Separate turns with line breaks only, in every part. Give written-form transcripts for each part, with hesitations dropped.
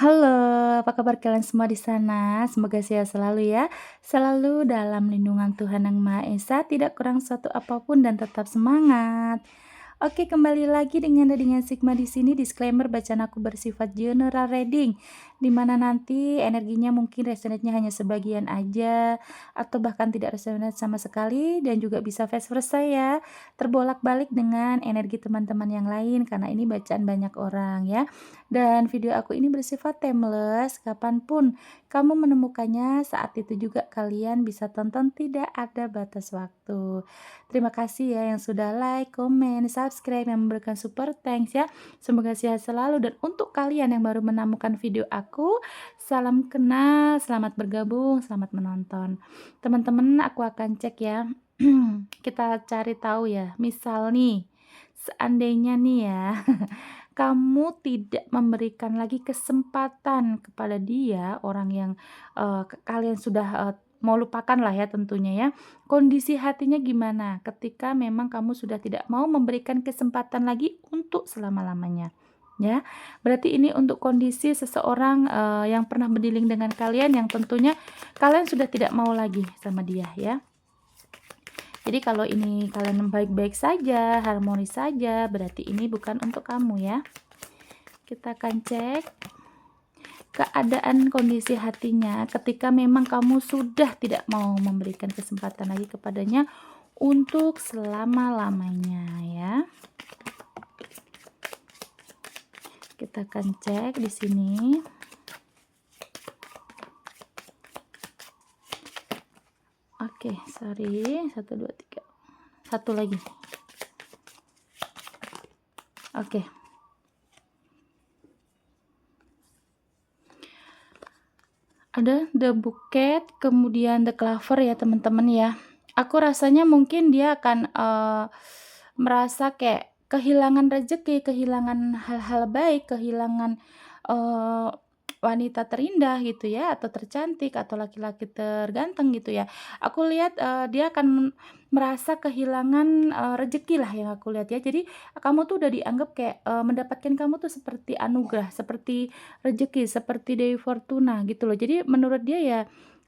Halo, apa kabar kalian semua di sana? Semoga sehat selalu ya. Selalu dalam lindungan Tuhan Yang Maha Esa, tidak kurang suatu apapun dan tetap semangat. Oke, kembali lagi dengan Sigma di sini. Disclaimer, bacaan aku bersifat general reading, di mana nanti energinya mungkin resonate-nya hanya sebagian aja, atau bahkan tidak resonate sama sekali, dan juga bisa vice versa ya, terbolak-balik dengan energi teman-teman yang lain, karena ini bacaan banyak orang ya. Dan video aku ini bersifat timeless, kapanpun kamu menemukannya, saat itu juga kalian bisa tonton, tidak ada batas waktu. Terima kasih ya yang sudah like, komen, subscribe, yang memberikan super thanks ya. Semoga sehat selalu, dan untuk kalian yang baru menemukan video aku, salam kenal, selamat bergabung, selamat menonton. Teman-teman, aku akan cek ya. Kita cari tahu ya. Misal nih, seandainya nih ya, kamu tidak memberikan lagi kesempatan kepada dia, orang yang kalian sudah mau lupakan lah ya tentunya ya. Kondisi hatinya gimana ketika memang kamu sudah tidak mau memberikan kesempatan lagi untuk selama-lamanya, ya. Berarti ini untuk kondisi seseorang yang pernah berdealing dengan kalian, yang tentunya kalian sudah tidak mau lagi sama dia ya. Jadi kalau ini kalian baik-baik saja, harmonis saja, berarti ini bukan untuk kamu ya. Kita akan cek keadaan kondisi hatinya ketika memang kamu sudah tidak mau memberikan kesempatan lagi kepadanya untuk selama-lamanya ya. Kita akan cek di sini. Oke, sorry. 1 2 3. Satu lagi. Oke. Ada the bouquet, kemudian the clover ya teman-teman ya. Aku rasanya mungkin dia akan merasa kayak kehilangan rezeki, kehilangan hal-hal baik, kehilangan eee, wanita terindah gitu ya, atau tercantik, atau laki-laki terganteng gitu ya. Aku lihat dia akan merasa kehilangan rezekilah yang aku lihat ya. Jadi kamu tuh udah dianggap kayak mendapatkan kamu tuh seperti anugerah, seperti rezeki, seperti Dewi Fortuna gitu loh. Jadi menurut dia ya,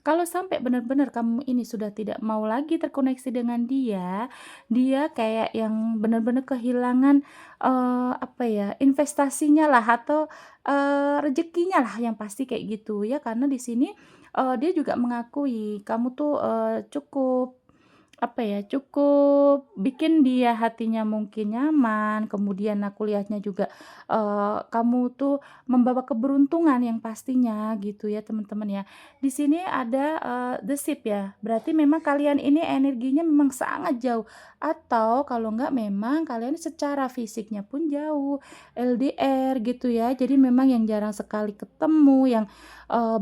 kalau sampai benar-benar kamu ini sudah tidak mau lagi terkoneksi dengan dia, dia kayak yang benar-benar kehilangan apa ya, investasinya lah, atau rezekinya lah, yang pasti kayak gitu ya. Karena di sini dia juga mengakui kamu tuh cukup apa ya, cukup bikin dia hatinya mungkin nyaman. Kemudian aku lihatnya juga kamu tuh membawa keberuntungan yang pastinya gitu ya teman-teman ya. Di sini ada the ship ya, berarti memang kalian ini energinya memang sangat jauh, atau kalau enggak memang kalian secara fisiknya pun jauh, LDR gitu ya. Jadi memang yang jarang sekali ketemu, yang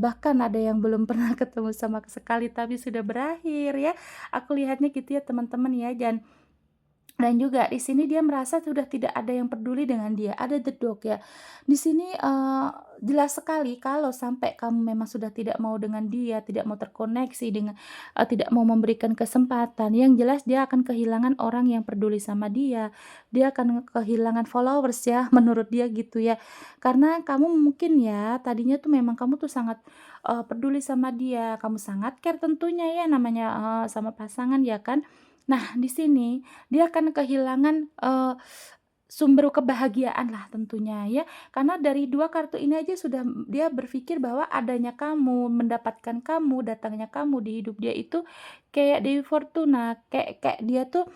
bahkan ada yang belum pernah ketemu sama sekali tapi sudah berakhir ya. Aku lihatnya gitu ya teman-teman ya. Dan juga di sini dia merasa sudah tidak ada yang peduli dengan dia, ada the dog ya. Di sini jelas sekali kalau sampai kamu memang sudah tidak mau dengan dia, tidak mau terkoneksi dengan tidak mau memberikan kesempatan, yang jelas dia akan kehilangan orang yang peduli sama dia. Dia akan kehilangan followers ya, menurut dia gitu ya. Karena kamu mungkin ya, tadinya tuh memang kamu tuh sangat peduli sama dia, kamu sangat care tentunya ya, namanya sama pasangan ya kan. Nah, di sini dia akan kehilangan sumber kebahagiaan lah tentunya ya, karena dari 2 kartu ini aja sudah dia berpikir bahwa adanya kamu, mendapatkan kamu, datangnya kamu di hidup dia itu kayak Dewi Fortuna, kayak kayak dia tuh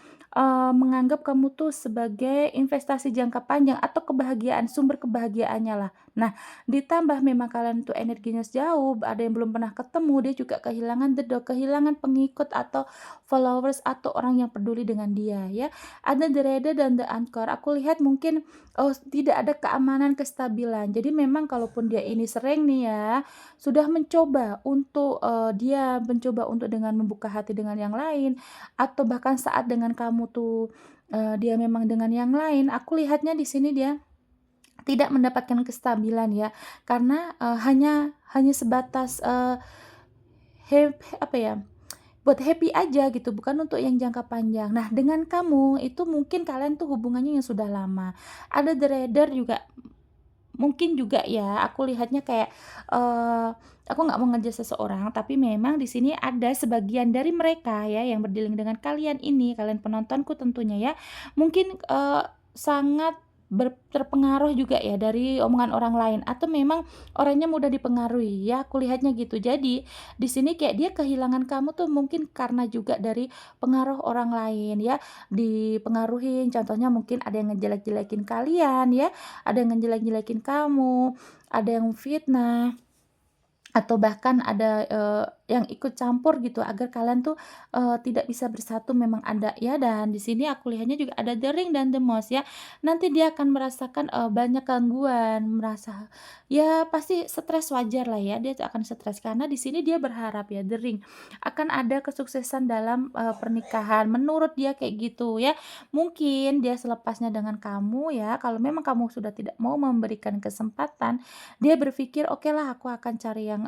menganggap kamu tuh sebagai investasi jangka panjang atau kebahagiaan, sumber kebahagiaannya lah. Nah, ditambah memang kalian tuh energinya jauh, ada yang belum pernah ketemu, dia juga kehilangan the dog, kehilangan pengikut atau followers atau orang yang peduli dengan dia ya. Ada the Rider dan the Anchor. Aku lihat mungkin tidak ada keamanan, kestabilan. Jadi memang kalaupun dia ini sering nih ya, sudah mencoba untuk dia mencoba untuk dengan membuka hati dengan yang lain, atau bahkan saat dengan kamu tuh dia memang dengan yang lain, aku lihatnya di sini dia tidak mendapatkan kestabilan ya. Karena hanya sebatas apa ya, buat happy aja gitu, bukan untuk yang jangka panjang. Nah, dengan kamu itu mungkin kalian tuh hubungannya yang sudah lama. Ada the Rider juga mungkin juga ya aku lihatnya kayak, eee, aku nggak mau nge seseorang, tapi memang di sini ada sebagian dari mereka ya yang berdealing dengan kalian ini, kalian penontonku tentunya ya, mungkin, sangat terpengaruh juga ya dari omongan orang lain atau memang orangnya mudah dipengaruhi ya, aku lihatnya gitu. Jadi, di sini kayak dia kehilangan kamu tuh mungkin karena juga dari pengaruh orang lain ya, dipengaruhin contohnya mungkin ada yang ngejelek-jelekin kalian ya, ada yang ngejelek-jelekin kamu, ada yang fitnah, atau bahkan ada, yang ikut campur gitu agar kalian tuh, tidak bisa bersatu memang ada ya, dan di sini aku lihatnya juga ada The Ring dan The Mouse ya. Nanti dia akan merasakan, banyak gangguan, merasa ya pasti stres wajar lah ya, dia tuh akan stres karena di sini dia berharap ya The Ring akan ada kesuksesan dalam, pernikahan, menurut dia kayak gitu ya. Mungkin dia selepasnya dengan kamu ya, kalau memang kamu sudah tidak mau memberikan kesempatan, dia berpikir, "Oke lah aku akan cari yang,"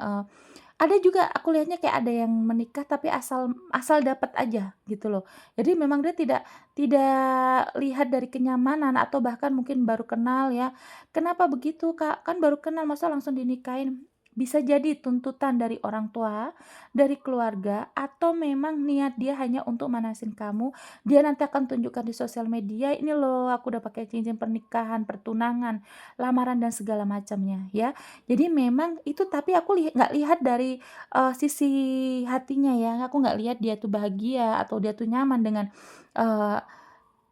ada juga aku lihatnya kayak ada yang menikah tapi asal asal dapat aja gitu loh. Jadi memang dia tidak tidak lihat dari kenyamanan atau bahkan mungkin baru kenal ya. "Kenapa begitu, Kak? Kan baru kenal masa langsung dinikahin?" Bisa jadi tuntutan dari orang tua, dari keluarga, atau memang niat dia hanya untuk manasin kamu, dia nanti akan tunjukkan di sosial media, "Ini loh aku udah pakai cincin pernikahan, pertunangan, lamaran dan segala macamnya," ya. Jadi memang itu tapi aku nggak lihat dari, sisi hatinya ya, aku nggak lihat dia tuh bahagia atau dia tuh nyaman dengan, eee,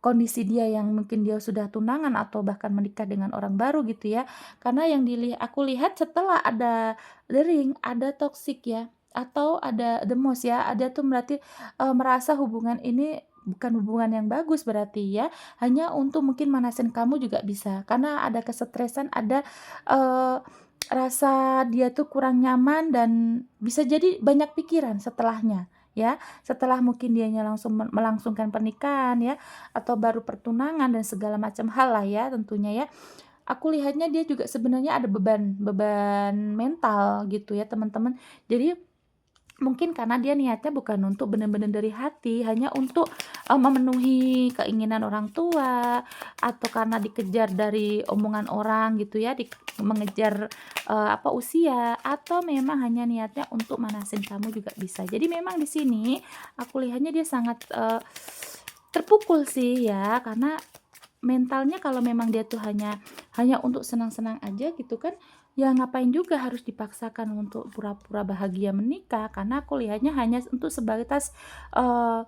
kondisi dia yang mungkin dia sudah tunangan atau bahkan menikah dengan orang baru gitu ya. Karena yang aku lihat setelah ada The Ring, ada toxic ya, atau ada The Most ya, ada tuh berarti, merasa hubungan ini bukan hubungan yang bagus berarti ya, hanya untuk mungkin manasin kamu juga bisa. Karena ada kesetresan, ada, eee, rasa dia tuh kurang nyaman dan bisa jadi banyak pikiran setelahnya ya. Setelah mungkin dianya langsung melangsungkan pernikahan ya, atau baru pertunangan dan segala macam hal lah ya tentunya ya. Aku lihatnya dia juga sebenarnya ada beban beban mental gitu ya teman-teman. Jadi mungkin karena dia niatnya bukan untuk benar-benar dari hati, hanya untuk, memenuhi keinginan orang tua, atau karena dikejar dari omongan orang gitu ya, mengejar, usia, atau memang hanya niatnya untuk manasin kamu juga bisa. Jadi memang di sini aku lihatnya dia sangat, terpukul sih ya, karena mentalnya kalau memang dia tuh hanya hanya untuk senang-senang aja gitu kan, ya ngapain juga harus dipaksakan untuk pura-pura bahagia menikah, karena aku lihatnya hanya untuk sebatas, eee,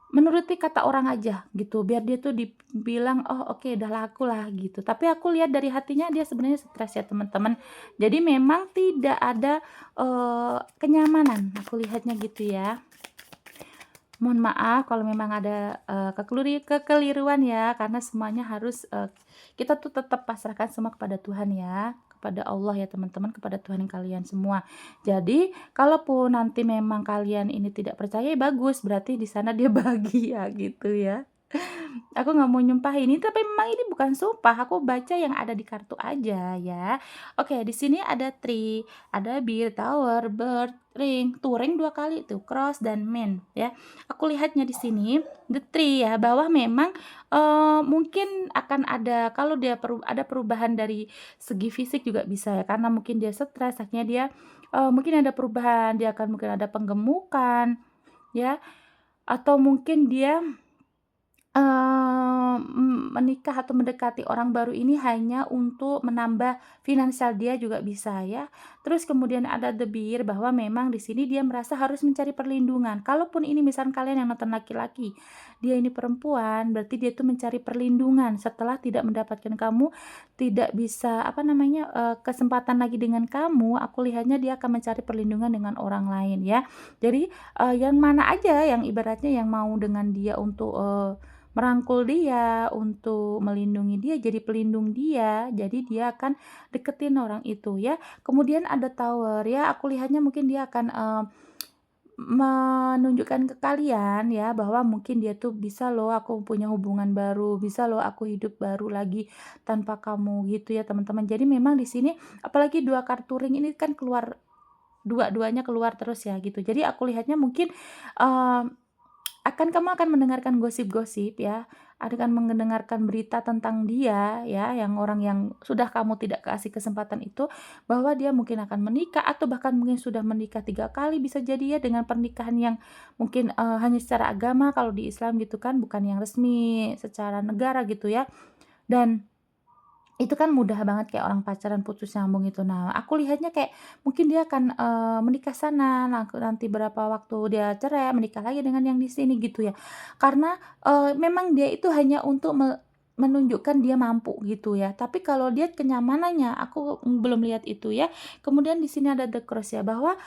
menuruti kata orang aja gitu, biar dia tuh dibilang, "Oh oke udah laku lah," gitu. Tapi aku lihat dari hatinya dia sebenarnya stres ya teman-teman. Jadi memang tidak ada, kenyamanan, aku lihatnya gitu ya. Mohon maaf kalau memang ada, kekeliruan ya, karena semuanya harus, kita tuh tetap pasrahkan semua kepada Tuhan ya, kepada Allah ya teman-teman, kepada Tuhan kalian semua. Jadi, kalaupun nanti memang kalian ini tidak percaya, ya bagus, berarti di sana dia bahagia gitu ya. Aku nggak mau nyumpahin ini, tapi memang ini bukan sumpah, aku baca yang ada di kartu aja ya. Oke, di sini ada tree, ada bear, tower, bird, ring. Tuh ring 2 kali tuh, cross dan main ya. Aku lihatnya di sini, the tree ya, bahwa memang, mungkin akan ada kalau dia ada perubahan dari segi fisik juga bisa ya, karena mungkin dia stres, akhirnya dia, mungkin ada perubahan, dia akan mungkin ada penggemukan ya, atau mungkin dia menikah atau mendekati orang baru ini hanya untuk menambah finansial dia juga bisa ya. Terus kemudian ada the bear bahwa memang di sini dia merasa harus mencari perlindungan. Kalaupun ini misalkan kalian yang nonton laki-laki, dia ini perempuan, berarti dia tuh mencari perlindungan setelah tidak mendapatkan kamu, tidak bisa apa namanya, kesempatan lagi dengan kamu, aku lihatnya dia akan mencari perlindungan dengan orang lain ya. Jadi, yang mana aja yang ibaratnya yang mau dengan dia untuk, merangkul dia, untuk melindungi dia, jadi pelindung dia, jadi dia akan deketin orang itu ya. Kemudian ada tower ya, aku lihatnya mungkin dia akan, menunjukkan ke kalian ya, bahwa mungkin dia tuh, "Bisa loh aku punya hubungan baru, bisa loh aku hidup baru lagi tanpa kamu," gitu ya teman-teman. Jadi memang di sini apalagi 2 kartu ring ini kan keluar dua-duanya keluar terus ya gitu. Jadi aku lihatnya mungkin, eee kamu akan mendengarkan gosip-gosip ya, akan mendengarkan berita tentang dia ya, yang orang yang sudah kamu tidak kasih kesempatan itu, bahwa dia mungkin akan menikah atau bahkan mungkin sudah menikah 3 kali bisa jadi ya, dengan pernikahan yang mungkin, hanya secara agama kalau di Islam gitu kan, bukan yang resmi secara negara gitu ya. Dan itu kan mudah banget kayak orang pacaran putus nyambung itu. Nah, aku lihatnya kayak mungkin dia akan, menikah sana, nanti berapa waktu dia cerai, menikah lagi dengan yang di sini gitu ya. Karena, memang dia itu hanya untuk menunjukkan dia mampu gitu ya. Tapi kalau lihat kenyamanannya, aku belum lihat itu ya. Kemudian di sini ada the cross ya, bahwa,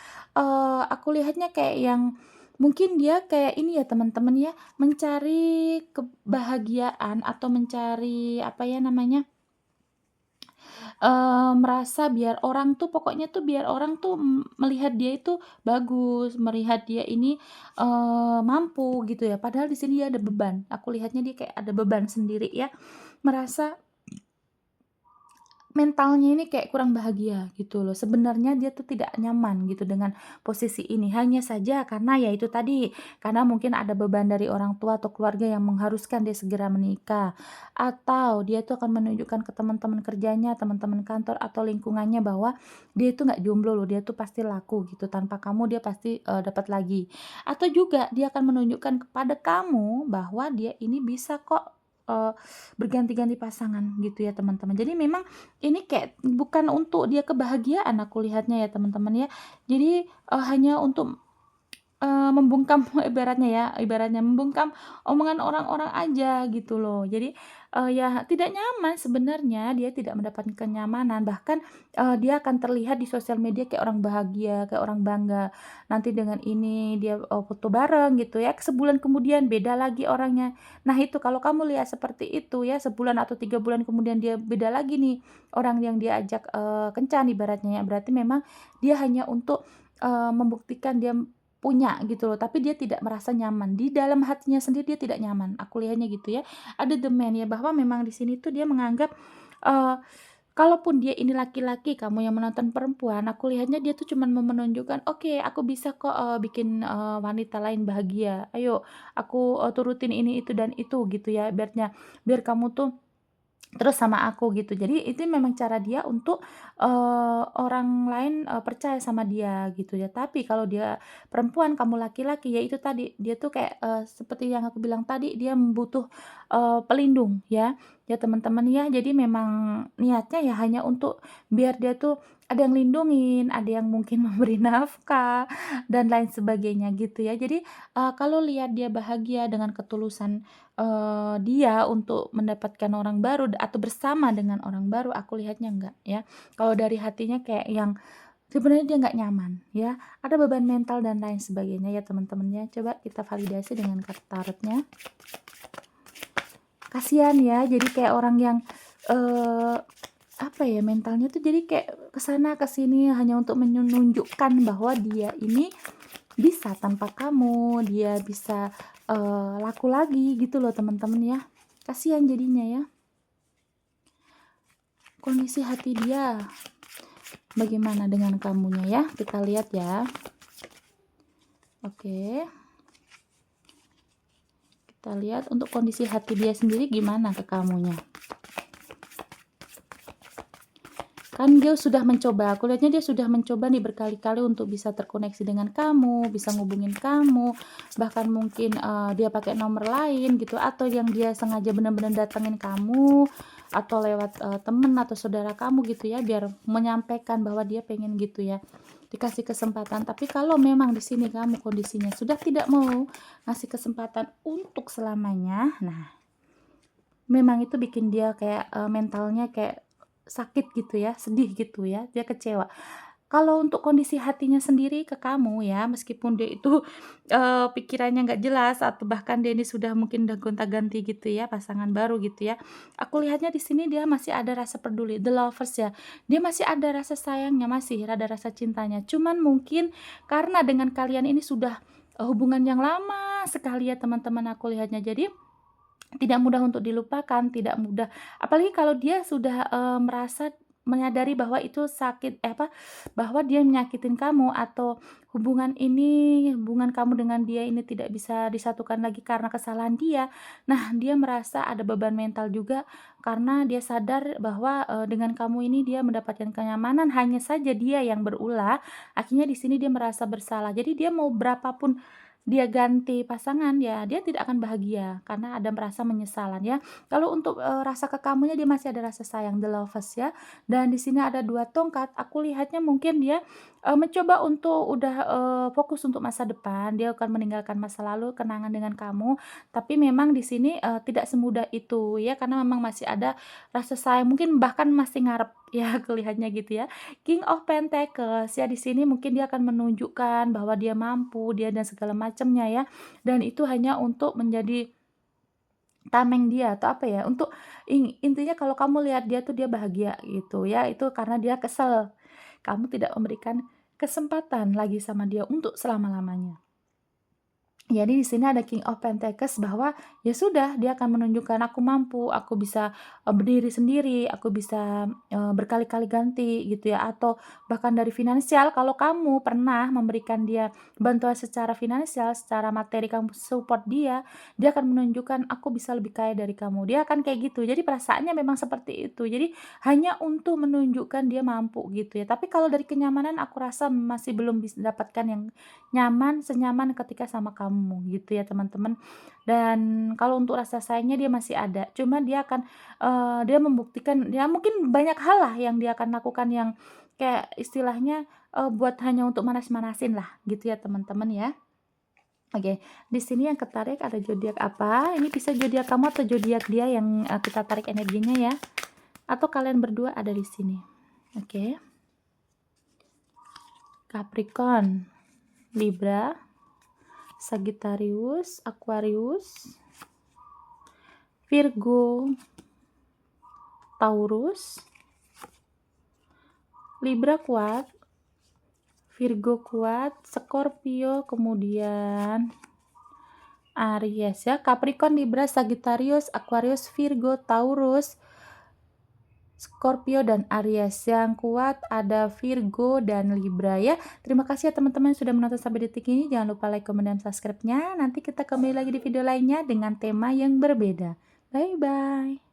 aku lihatnya kayak yang mungkin dia kayak ini ya teman-teman ya, mencari kebahagiaan atau mencari apa ya namanya, merasa biar orang tuh pokoknya tuh biar orang tuh, melihat dia itu bagus, melihat dia ini, mampu gitu ya, padahal di sini dia ada beban. Aku lihatnya dia kayak ada beban sendiri ya, merasa mentalnya ini kayak kurang bahagia gitu loh. Sebenarnya dia tuh tidak nyaman gitu dengan posisi ini. Hanya saja karena ya itu tadi, karena mungkin ada beban dari orang tua atau keluarga yang mengharuskan dia segera menikah. Atau dia tuh akan menunjukkan ke teman-teman kerjanya, teman-teman kantor atau lingkungannya bahwa dia itu nggak jomblo loh, dia tuh pasti laku gitu. Tanpa kamu dia pasti dapat lagi. Atau juga dia akan menunjukkan kepada kamu bahwa dia ini bisa kok berganti-ganti pasangan gitu ya teman-teman. Jadi memang ini kayak bukan untuk dia kebahagiaan aku lihatnya ya teman-teman ya. Jadi, hanya untuk membungkam ibaratnya membungkam omongan orang-orang aja gitu loh. Jadi, ya tidak nyaman sebenarnya, dia tidak mendapatkan kenyamanan, bahkan, dia akan terlihat di sosial media kayak orang bahagia, kayak orang bangga. Nanti dengan ini dia, foto bareng gitu ya, sebulan kemudian beda lagi orangnya. Nah itu kalau kamu lihat seperti itu ya, sebulan atau 3 bulan kemudian dia beda lagi nih, orang yang dia ajak, kencan ibaratnya ya, berarti memang dia hanya untuk, membuktikan dia punya gitu loh, tapi dia tidak merasa nyaman. Di dalam hatinya sendiri dia tidak nyaman, aku lihatnya gitu ya. Ada the man ya, bahwa memang di sini tuh dia menganggap, eee, kalaupun dia ini laki-laki, kamu yang menonton perempuan, aku lihatnya dia tuh cuman mau menunjukkan, "Oke, aku bisa kok, bikin, wanita lain bahagia. Ayo, aku, turutin ini, itu, dan itu," gitu ya, biar kamu tuh terus sama aku gitu. Jadi itu memang cara dia untuk, orang lain, percaya sama dia gitu ya. Tapi kalau dia perempuan, kamu laki-laki, ya itu tadi, dia tuh kayak, seperti yang aku bilang tadi, dia butuh, pelindung ya. Ya teman-teman ya, jadi memang niatnya ya hanya untuk biar dia tuh ada yang lindungin, ada yang mungkin memberi nafkah, dan lain sebagainya gitu ya. Jadi, kalau lihat dia bahagia dengan ketulusan dia untuk mendapatkan orang baru atau bersama dengan orang baru, aku lihatnya enggak ya. Kalau dari hatinya kayak yang sebenarnya dia nggak nyaman ya, ada beban mental dan lain sebagainya ya teman-teman ya. Coba kita validasi dengan kartu tarotnya. Kasihan ya, jadi kayak orang yang, eee, apa ya, mentalnya tuh jadi kayak ke sana ke sini hanya untuk menunjukkan bahwa dia ini bisa tanpa kamu, dia bisa, laku lagi gitu loh teman-teman ya. Kasihan jadinya ya. Kondisi hati dia bagaimana dengan kamunya ya? Kita lihat ya. Oke, kita lihat untuk kondisi hati dia sendiri gimana ke kamunya. Kan dia sudah mencoba, aku lihatnya dia sudah mencoba nih berkali-kali untuk bisa terkoneksi dengan kamu, bisa ngubungin kamu, bahkan mungkin, dia pakai nomor lain gitu, atau yang dia sengaja benar-benar datengin kamu, atau lewat, temen atau saudara kamu gitu ya, biar menyampaikan bahwa dia pengen gitu ya, dikasih kesempatan. Tapi kalau memang di sini kamu kondisinya sudah tidak mau ngasih kesempatan untuk selamanya, nah memang itu bikin dia kayak, mentalnya kayak sakit gitu ya, sedih gitu ya, dia kecewa. Kalau untuk kondisi hatinya sendiri ke kamu ya, meskipun dia itu, pikirannya nggak jelas atau bahkan dia ini sudah mungkin udah gonta-ganti gitu ya, pasangan baru gitu ya. Aku lihatnya di sini dia masih ada rasa peduli, the lovers ya. Dia masih ada rasa sayangnya, masih ada rasa cintanya. Cuman mungkin karena dengan kalian ini sudah, hubungan yang lama sekali ya teman-teman aku lihatnya. Jadi tidak mudah untuk dilupakan, tidak mudah apalagi kalau dia sudah, merasa menyadari bahwa itu bahwa dia menyakitin kamu atau hubungan kamu dengan dia ini tidak bisa disatukan lagi karena kesalahan dia. Nah, dia merasa ada beban mental juga karena dia sadar bahwa, dengan kamu ini dia mendapatkan kenyamanan, hanya saja dia yang berulah, akhirnya di sini dia merasa bersalah. Jadi dia mau berapapun dia ganti pasangan, ya dia tidak akan bahagia karena ada merasa menyesalan ya. Kalau untuk, rasa ke kamunya dia masih ada rasa sayang, the lovers ya. Dan di sini ada 2 tongkat, aku lihatnya mungkin dia, mencoba untuk udah, fokus untuk masa depan, dia akan meninggalkan masa lalu, kenangan dengan kamu. Tapi memang di sini, tidak semudah itu ya, karena memang masih ada rasa sayang, mungkin bahkan masih ngarep ya, aku lihatnya gitu ya. King of Pentacles, ya di sini mungkin dia akan menunjukkan bahwa dia mampu, dia dan segala macamnya ya. Dan itu hanya untuk menjadi tameng dia atau apa ya, untuk intinya kalau kamu lihat dia tuh dia bahagia gitu ya, itu karena dia kesel. Kamu tidak memberikan kesempatan lagi sama dia untuk selama-lamanya. Jadi di sini ada King of Pentacles bahwa ya sudah dia akan menunjukkan aku mampu, aku bisa, berdiri sendiri, aku bisa, berkali-kali ganti gitu ya, atau bahkan dari finansial kalau kamu pernah memberikan dia bantuan secara finansial, secara materi kamu support dia, dia akan menunjukkan aku bisa lebih kaya dari kamu. Dia akan kayak gitu. Jadi perasaannya memang seperti itu. Jadi hanya untuk menunjukkan dia mampu gitu ya. Tapi kalau dari kenyamanan aku rasa masih belum bisa dapatkan yang senyaman ketika sama kamu gitu ya teman-teman. Dan kalau untuk rasa sayangnya dia masih ada, cuma dia akan, dia membuktikan ya mungkin banyak hal lah yang dia akan lakukan yang kayak istilahnya, buat hanya untuk manas-manasin lah gitu ya teman-teman ya. Oke, di sini yang ketarik ada zodiak apa, ini bisa zodiak kamu atau zodiak dia yang, kita tarik energinya ya, atau kalian berdua ada di sini. Oke. Capricorn, Libra, Sagittarius, Aquarius, Virgo, Taurus, Libra kuat, Virgo kuat, Scorpio, kemudian Aries ya, Capricorn, Libra, Sagittarius, Aquarius, Virgo, Taurus, Scorpio dan Aries. Yang kuat ada Virgo dan Libra ya. Terima kasih ya teman-teman sudah menonton sampai detik ini. Jangan lupa like, comment, dan subscribe-nya. Nanti kita kembali lagi di video lainnya dengan tema yang berbeda. Bye bye.